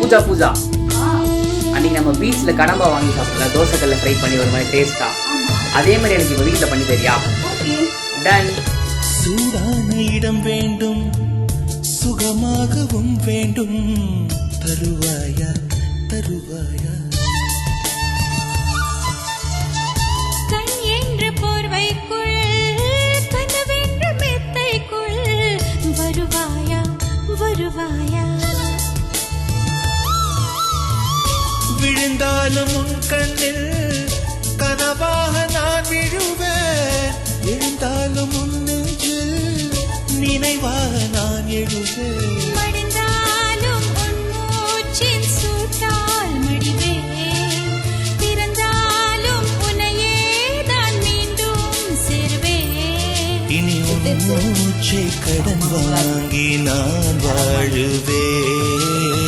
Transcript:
பூஜா அன்னைக்கு நம்ம பீச்ல கடம்பா வாங்கி சாப்பிடல, தோசைக்கல்ல ஃப்ரை பண்ணி ஒரு மாதிரி டேஸ்டா. அதே மாதிரி எனக்கு இப்போ வீட்டில் பண்ணி தரியா? டன். சூடான இடம் வேண்டும், சுகமாகவும் வேண்டும், தருவாயா தருவாயா? கண் என்ற போர்வைக்குள் கனவென்ற மெத்தைக்குள் வருவாயா வருவாயா? விழுந்தாலும் உன் கண்ணில் கனவாக நான் விழுவேன், எழுந்தாலும் உன் நெஞ்சில் நினைவாக நான் எழுவேன். மடிந்தாலும் உன் மூச்சின் சூட்டால் மடிவேன், பிறந்தாலும் உன்னையே தான் மீண்டும் சேர்வேன். இனி உன் மூச்சை கடன் வாங்கி நான் வாழுவேன்.